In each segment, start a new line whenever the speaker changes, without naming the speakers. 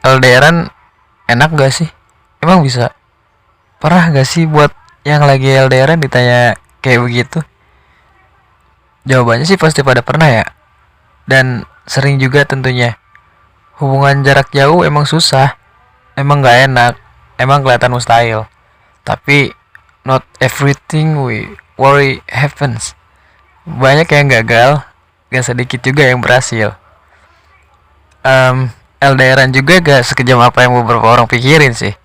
LDRan enak gak sih? Emang bisa? Pernah gak sih buat yang lagi LDRan ditanya kayak begitu? Jawabannya sih pasti pada pernah ya. Dan sering juga tentunya. Hubungan jarak jauh emang susah, emang gak enak, emang kelihatan mustahil. Tapi not everything we worry happens. Banyak yang gagal, gak sedikit juga yang berhasil. LDRan juga gak sekejam apa yang beberapa orang pikirin sih.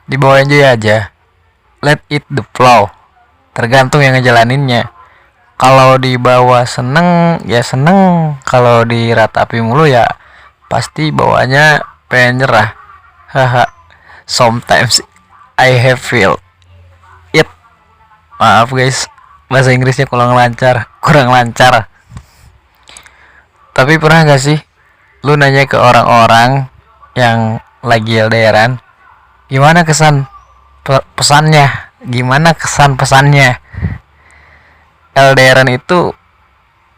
Dibawa aja aja. Let it the flow. Tergantung yang ngejalaninnya. Kalau dibawa seneng ya seneng, kalau diratapi mulu ya pasti bawanya pengen nyerah. Haha. Sometimes I have feel it. Maaf guys, bahasa Inggrisnya kurang lancar. Tapi pernah gak sih lu nanya ke orang-orang yang lagi LDRan, gimana kesan pesannya? Gimana kesan pesannya? LDRan itu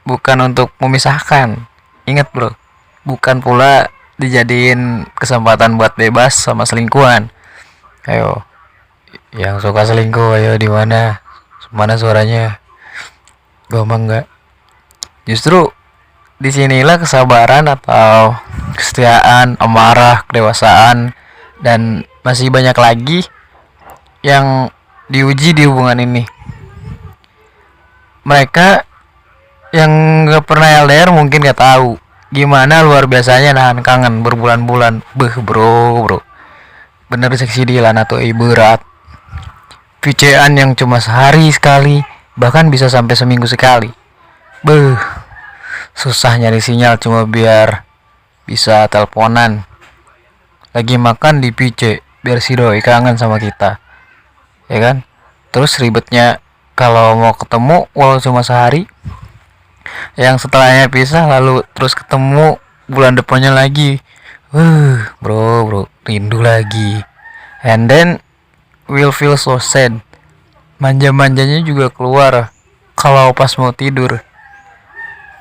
bukan untuk memisahkan. Ingat bro, bukan pula dijadiin kesempatan buat bebas sama selingkuhan. Ayo, yang suka selingkuh, ayo di mana? Mana suaranya? Gomang nggak? Justru disinilah kesabaran atau kesetiaan, amarah, kedewasaan, dan masih banyak lagi yang diuji di hubungan ini. Mereka yang gak pernah LDR mungkin gak tahu gimana luar biasanya nahan kangen berbulan-bulan. Bro, bener seksi Dilan atau berat. VC-an yang cuma sehari sekali, bahkan bisa sampai seminggu sekali. Susah nyari sinyal cuma biar bisa teleponan. Lagi makan di PC biar si doi kangen sama kita, ya kan? Terus ribetnya kalau mau ketemu walau cuma sehari, yang setelahnya pisah lalu terus ketemu bulan depannya lagi. Bro, rindu lagi. And then will feel so sad. Manja-manjanya juga keluar kalau pas mau tidur.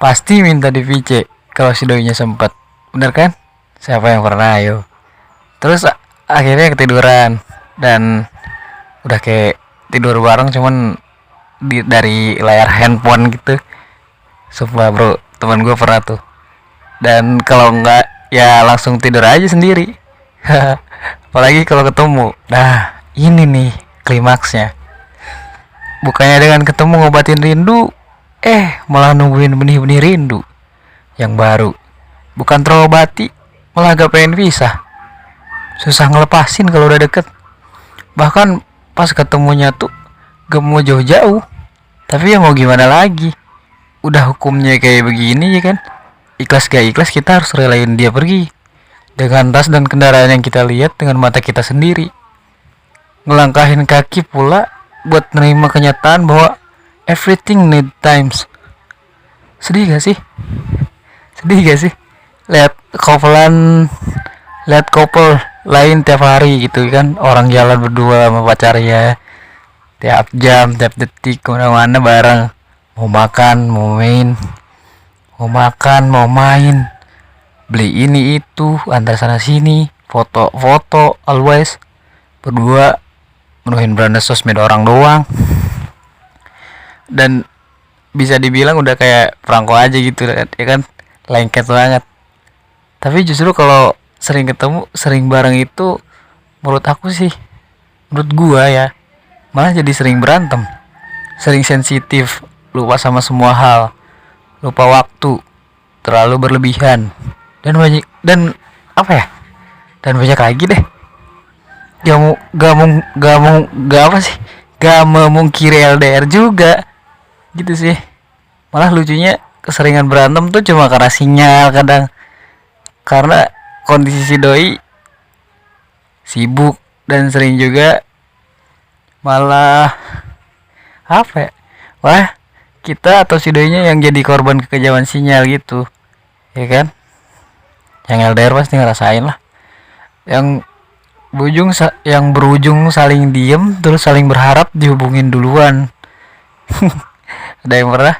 Pasti minta di VC kalau si doinya sempet. Bener kan? Siapa yang pernah, ayo. Terus akhirnya ketiduran dan udah kayak tidur bareng cuman dari layar handphone gitu. Sumpah bro, teman gue pernah tuh. Dan kalau enggak ya langsung tidur aja sendiri. Apalagi kalau ketemu. Nah, ini nih klimaksnya. Bukannya dengan ketemu ngobatin rindu, malah nungguin benih-benih rindu yang baru. Bukan terobati, malah gak pengen pisah. Susah ngelepasin kalau udah deket. Bahkan pas ketemunya tuh gak mau jauh-jauh. Tapi ya mau gimana lagi, udah hukumnya kayak begini ya kan. Ikhlas gak ikhlas kita harus relain dia pergi, dengan tas dan kendaraan yang kita lihat dengan mata kita sendiri. Ngelangkahin kaki pula buat nerima kenyataan bahwa everything need times. Sedih gak sih? Lihat couple lain tiap hari gitu kan, orang jalan berdua sama pacarnya tiap jam, tiap detik, kemana-mana bareng, mau makan, mau main, beli ini itu, antar sana sini, foto always berdua, menuhin beranda sosmed orang doang. Dan bisa dibilang udah kayak perangko aja gitu ya kan, lengket banget. Tapi justru kalau sering ketemu, sering bareng itu, menurut gua ya, malah jadi sering berantem, sering sensitif, lupa sama semua hal, lupa waktu, terlalu berlebihan, dan banyak dan apa ya, dan banyak lagi deh. Gak memungkiri LDR juga gitu sih. Malah lucunya keseringan berantem tuh cuma karena sinyal kadang, karena kondisi si doi sibuk, dan sering juga malah apa ya, wah kita atau si doinya yang jadi korban kekejauhan sinyal gitu ya kan. Yang LDR pasti ngerasain lah, yang berujung saling diem terus saling berharap dihubungin duluan. Ada yang pernah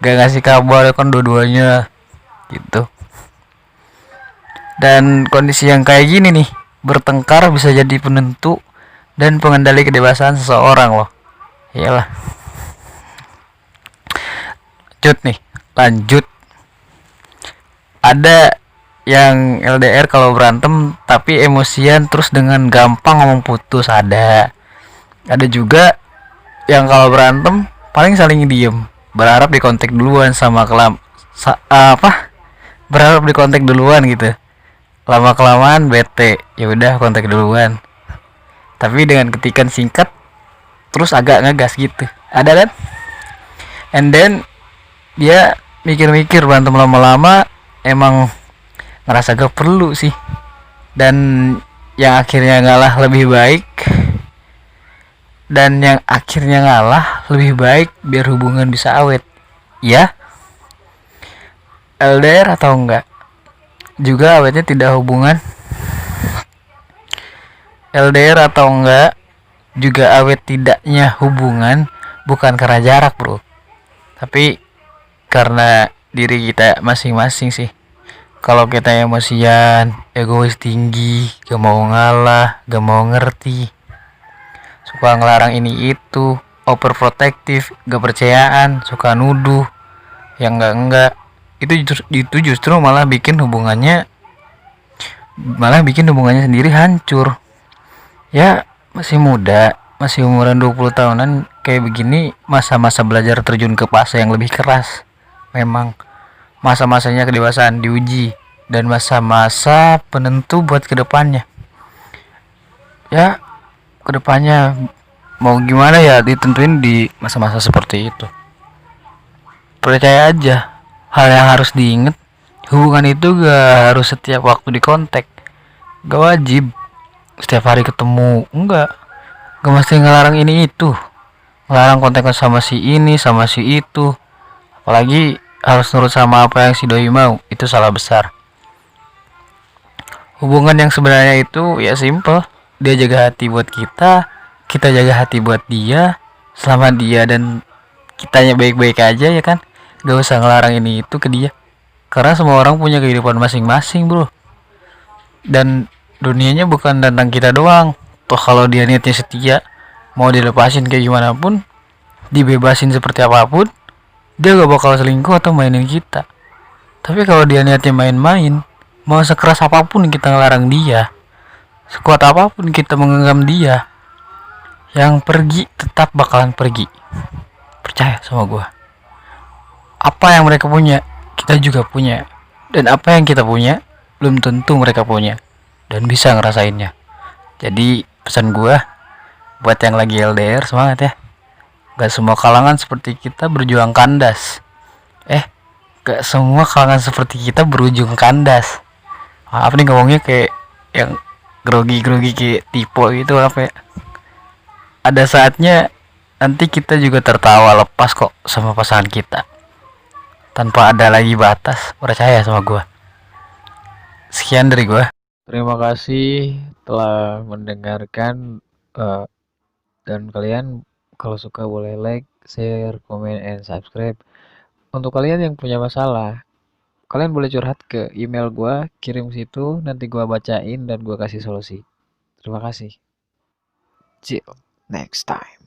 gak ngasih kabar ya kan dua-duanya gitu. Dan kondisi yang kayak gini nih, bertengkar bisa jadi penentu dan pengendali kedewasaan seseorang loh. Iyalah. Lanjut. Ada yang LDR kalau berantem tapi emosian terus dengan gampang ngomong putus, ada juga yang kalau berantem paling saling diem, berharap dikontak duluan sama berharap dikontak duluan gitu, lama kelamaan bete, ya udah kontak duluan tapi dengan ketikan singkat terus agak ngegas gitu, ada kan. And then dia mikir-mikir berantem lama-lama emang ngerasa gak perlu sih, dan yang akhirnya ngalah lebih baik biar hubungan bisa awet. Ya, LDR atau enggak juga awetnya tidak hubungan. LDR atau enggak juga awet tidaknya hubungan bukan karena jarak bro, tapi karena diri kita masing-masing sih. Kalau kita emosian, egois tinggi, gak mau ngalah, gak mau ngerti, suka ngelarang ini itu, overprotective, gak percayaan, suka nuduh yang enggak, itu justru malah bikin hubungannya sendiri hancur. Ya masih muda, masih umuran 20 tahunan kayak begini, masa-masa belajar terjun ke fase yang lebih keras. Memang masa-masanya kedewasaan diuji dan masa-masa penentu buat kedepannya. Ya kedepannya mau gimana ya ditentuin di masa-masa seperti itu. Percaya aja, hal yang harus diingat, hubungan itu gak harus setiap waktu dikontak, gak wajib setiap hari ketemu, enggak, gak mesti ngelarang ini itu, ngelarang kontak sama si ini sama si itu, apalagi harus nurut sama apa yang si doi mau, itu salah besar. Hubungan yang sebenarnya itu ya simple, dia jaga hati buat kita, kita jaga hati buat dia, selama dia dan kitanya baik-baik aja ya kan, gak usah ngelarang ini itu ke dia, karena semua orang punya kehidupan masing-masing bro, dan dunianya bukan tentang kita doang. Toh kalau dia niatnya setia, mau dilepasin kayak gimana pun, dibebasin seperti apapun, dia gak bakal selingkuh atau mainin kita. Tapi kalau dia niatnya main-main, mau sekeras apapun kita ngelarang dia, sekuat apapun kita menggenggam dia, yang pergi tetap bakalan pergi. Percaya sama gue. Apa yang mereka punya, kita juga punya. Dan apa yang kita punya, belum tentu mereka punya dan bisa ngerasainnya. Jadi pesan gue buat yang lagi LDR, semangat ya. Gak semua kalangan seperti kita berjuang kandas. Gak semua kalangan seperti kita berujung kandas. Maaf nih ngomongnya kayak yang grogi-grogi kayak tipe gitu apa ya. Ada saatnya nanti kita juga tertawa lepas kok sama pasangan kita, tanpa ada lagi batas. Percaya sama gue. Sekian dari gue. Terima kasih telah mendengarkan, dan kalian kalau suka boleh like, share, comment, and subscribe. Untuk kalian yang punya masalah, kalian boleh curhat ke email gue, kirim situ, nanti gue bacain dan gue kasih solusi. Terima kasih. Chill next time.